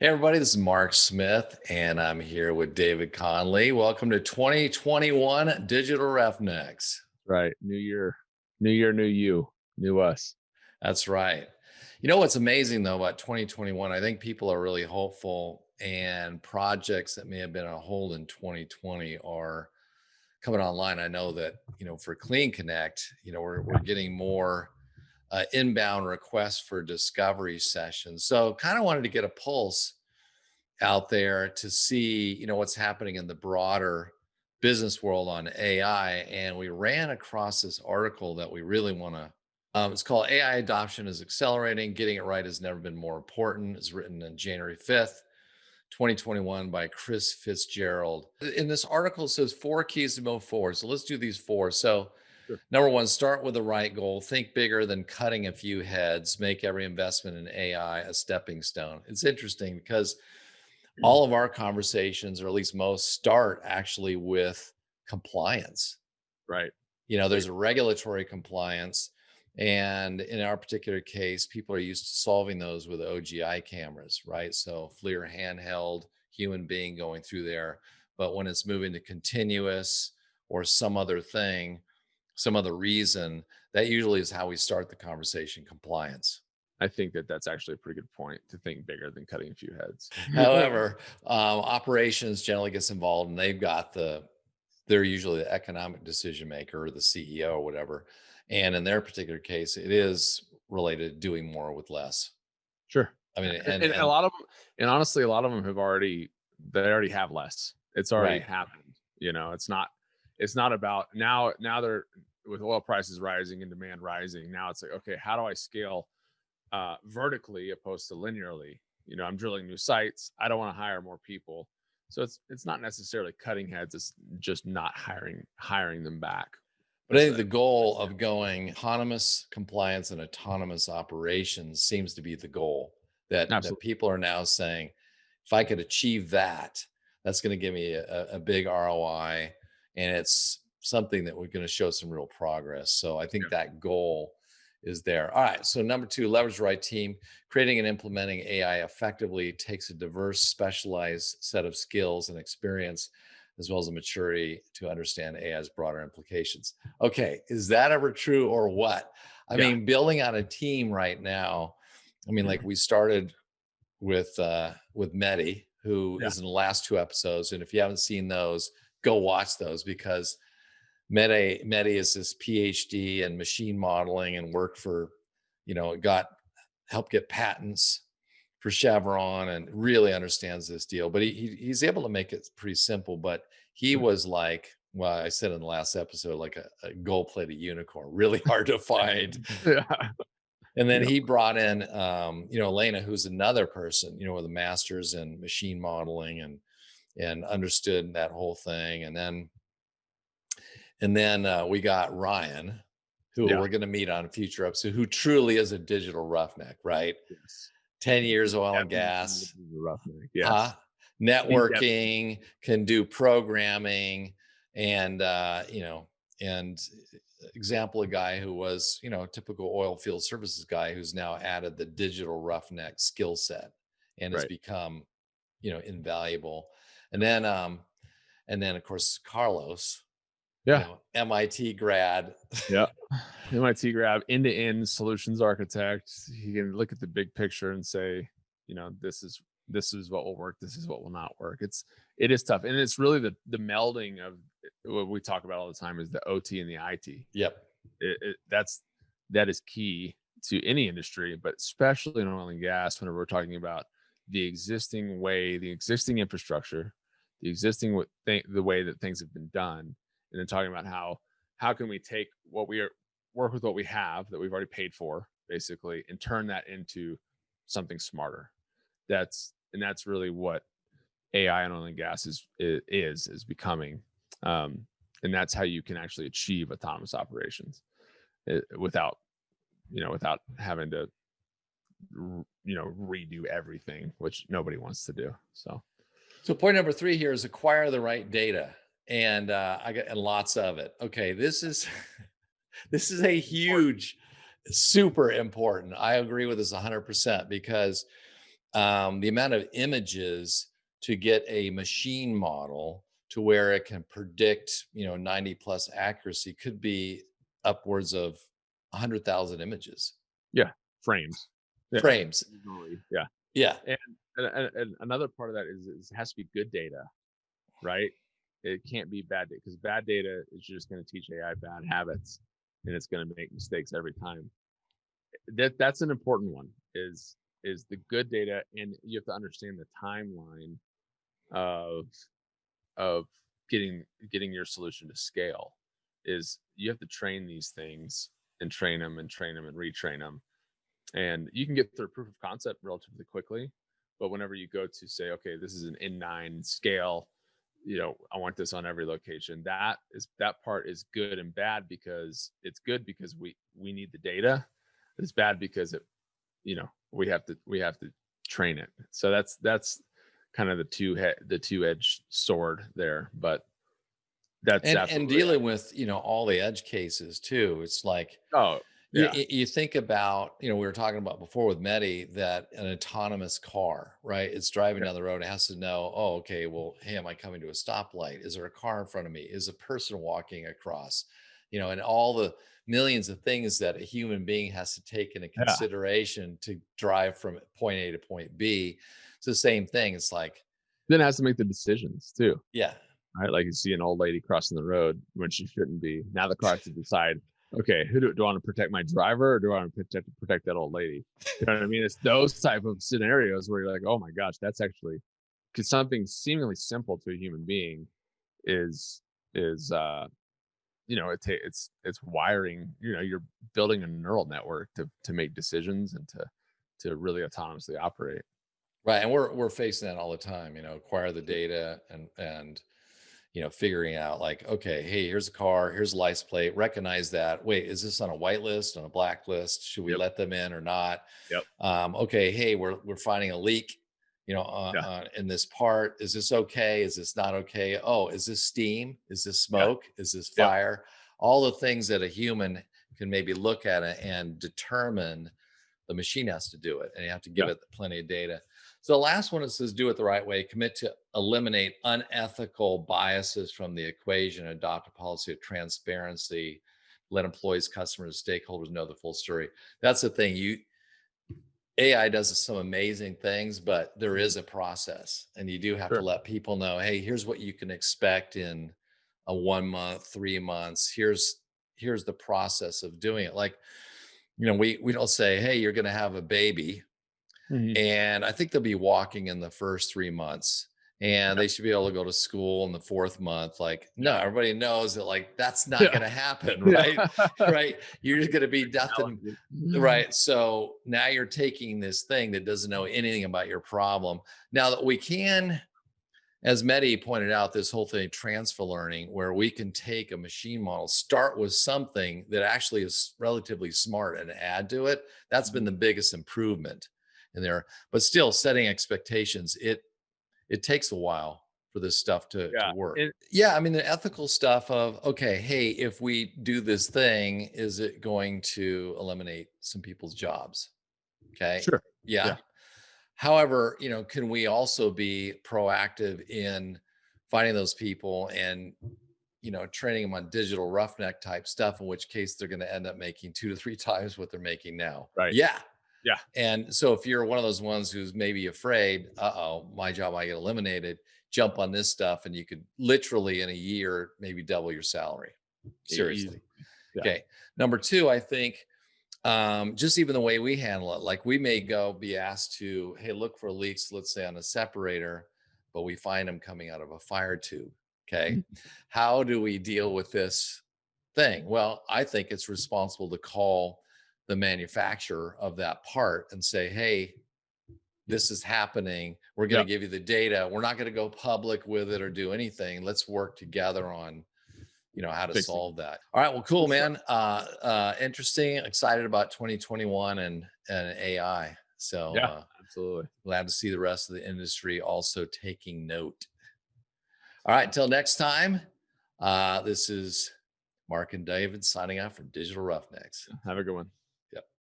Hey everybody, this is Mark Smith, and I'm here with David Conley. Welcome to 2021 Digital Roughnecks. Right. New year, new you, new us. That's right. You know what's amazing though about 2021? I think people are really hopeful, and projects that may have been on hold in 2020 are coming online. I know that for Clean Connect, we're getting more inbound requests for discovery sessions. So, kind of wanted to get a pulse out there to see, what's happening in the broader business world on AI. And we ran across this article that we really want to. It's called AI Adoption is Accelerating. Getting it right has never been more important. It's written on January 5th, 2021 by Chris Fitzgerald. In this article, it says four keys to move forward. So let's do these four. So, Sure. number one, start with the right goal. Think bigger than cutting a few heads. Make every investment in AI a stepping stone. It's interesting because all of our conversations, or at least most, start actually with compliance. Right. There's a regulatory compliance. And in our particular case, people are used to solving those with OGI cameras, right? So FLIR handheld, human being going through there. But when it's moving to continuous or some other thing, some other reason, that usually is how we start the conversation, compliance. I think that that's actually a pretty good point to think bigger than cutting a few heads. However, operations generally gets involved, and they're usually the economic decision maker or the CEO or whatever. And in their particular case, it is related to doing more with less. Sure. I mean, And a lot of them, and honestly, a lot of them they already have less. It's already right, happened. It's not about now they're with oil prices rising and demand rising. Now it's like, okay, how do I scale vertically opposed to linearly? I'm drilling new sites. I don't want to hire more people. So it's not necessarily cutting heads, it's just not hiring them back. but I What's think that? the goal of going autonomous compliance and autonomous operations seems to be the goal. That Absolutely. people are now saying, if I could achieve that, that's going to give me a big ROI, and it's something that we're going to show some real progress. So I think Yeah. that goal is there. All right. So number two, leverage the right team. Creating and implementing AI effectively takes a diverse, specialized set of skills and experience, as well as a maturity to understand AI's broader implications. Okay, is that ever true or what? I Yeah. mean, building out a team right now. I mean, like we started with Medi, who Yeah. is in the last two episodes, and if you haven't seen those, go watch those because Medi is this PhD in machine modeling and worked for, got helped get patents for Chevron and really understands this deal. But he's able to make it pretty simple. But he was like, well, I said in the last episode, like a gold-plated unicorn, really hard to find. Yeah. And then Yep. he brought in, Elena, who's another person, with a master's in machine modeling and understood that whole thing. And then we got Ryan, who Yeah. we're going to meet on a future episode, who truly is a digital roughneck, right? Yes. 10 years oil and Definition gas, of a roughneck. huh? Yes. He's definitely Networking, can do programming, and and example, a guy who was, typical oil field services guy who's now added the digital roughneck skill set and has right. become, invaluable. And then of course Carlos, Yeah. MIT grad. Yeah. MIT grab end-to-end solutions architect. He can look at the big picture and say, this is what will work, this is what will not work. It is tough. And it's really the melding of what we talk about all the time is the OT and the IT. Yep. That is key to any industry, but especially in oil and gas, whenever we're talking about the existing way, the existing infrastructure, the way that things have been done, and then talking about how can we take work with what we have that we've already paid for, basically, and turn that into something smarter. That's really what AI and oil and gas is becoming, and that's how you can actually achieve autonomous operations without without having to redo everything, which nobody wants to do. So point number three here is acquire the right data, and I got and lots of it. Okay, this is this is a Important. huge, super important. I agree with this 100% because the amount of images to get a machine model to where it can predict, 90 plus accuracy could be upwards of 100,000 images, Yeah, frames. Yeah, frames. visually, yeah. Yeah. And and another part of that is it has to be good data, right? It can't be bad data because bad data is just going to teach AI bad habits, and it's going to make mistakes every time. That's an important one. Is the good data, and you have to understand the timeline of of getting your solution to scale. Is you have to train these things and train them and train them and retrain them, and you can get through proof of concept relatively quickly. But whenever you go to say, okay, this is an N9 scale, I want this on every location. That part is good and bad, because it's good because we need the data. It's bad because we have to train it. So that's kind of the two-edged sword there. But that's And absolutely dealing with, all the edge cases too. It's like, oh You, yeah, you think about, we were talking about before with Medi that an autonomous car, right? It's driving yeah, down the road. It has to know, oh, okay, well, hey, am I coming to a stoplight? Is there a car in front of me? Is a person walking across? And all the millions of things that a human being has to take into yeah. consideration to drive from point A to point B. It's the same thing. It's like, Then it has to make the decisions too, yeah, right? Like you see an old lady crossing the road when she shouldn't be. Now the car has to decide, okay, who do I want to protect, my driver, or do I want to protect that old lady? You know what I mean? It's those type of scenarios where you're like, oh my gosh, that's actually, because something seemingly simple to a human being is is it's wiring. You're building a neural network to make decisions and to really autonomously operate. right. And we're facing that all the time, acquire the data and figuring out like, okay, hey, here's a car, here's a license plate, recognize that. Wait, is this on a white list, on a black list? Should we Yep. let them in or not? Yep. Okay, hey, we're finding a leak, Yeah. in this part. Is this okay? Is this not okay? Oh, is this steam? Is this Yeah. smoke? Is this Yep. fire? All the things that a human can maybe look at it and determine. The machine has to do it, and you have to give Yeah. it plenty of data. So the last one, it says do it the right way, commit to eliminate unethical biases from the equation, adopt a policy of transparency, let employees, customers, stakeholders know the full story. That's the thing. AI does some amazing things, but there Mhm. is a process, and you do have to Sure. let people know, hey, here's what you can expect in a 1 month, 3 months. Here's the process of doing it. Like, we don't say, hey, you're going to have a baby, Mhm. and I think they'll be walking in the first 3 months, and Yeah. they should be able to go to school in the fourth month. Like, no, Yeah. everybody knows that, like, that's not Yeah. going to happen, Yeah. right? Right. You're just going to be nothing. Reality. Right. So now you're taking this thing that doesn't know anything about your problem. Now that we can, as Mehdi pointed out, this whole thing, transfer learning, where we can take a machine model, start with something that actually is relatively smart and add to it. That's been Mhm. the biggest improvement in there. But still, setting expectations, it takes a while for this stuff to Yeah. work. And Yeah, I mean the ethical stuff of, okay, hey, if we do this thing, is it going to eliminate some people's jobs? Okay. sure. Yeah. Yeah. However, can we also be proactive in finding those people and, training them on digital roughneck type stuff, in which case they're going to end up making 2 to 3 times what they're making now. Right. Yeah. Yeah. And so if you're one of those ones who's maybe afraid, uh-oh, my job might get eliminated, jump on this stuff and you could literally in a year maybe double your salary. Easy. Seriously. Yeah. Okay. Number two, I think just even the way we handle it, like we may be asked to, hey, look for leaks, let's say on a separator, but we find them coming out of a fire tube. Okay. Mhm. How do we deal with this thing? Well, I think it's responsible to call the manufacturer of that part and say, hey, this is happening. We're going Yeah. to give you the data. We're not going to go public with it or do anything. Let's work together on how to Fixing. solve that. All right, well, cool, Well, so man. Interesting, excited about 2021 and AI. So yeah, absolutely. glad to see the rest of the industry also taking note. All right, until next time, this is Mark and David signing off from Digital Roughnecks. Have a good one. Yep.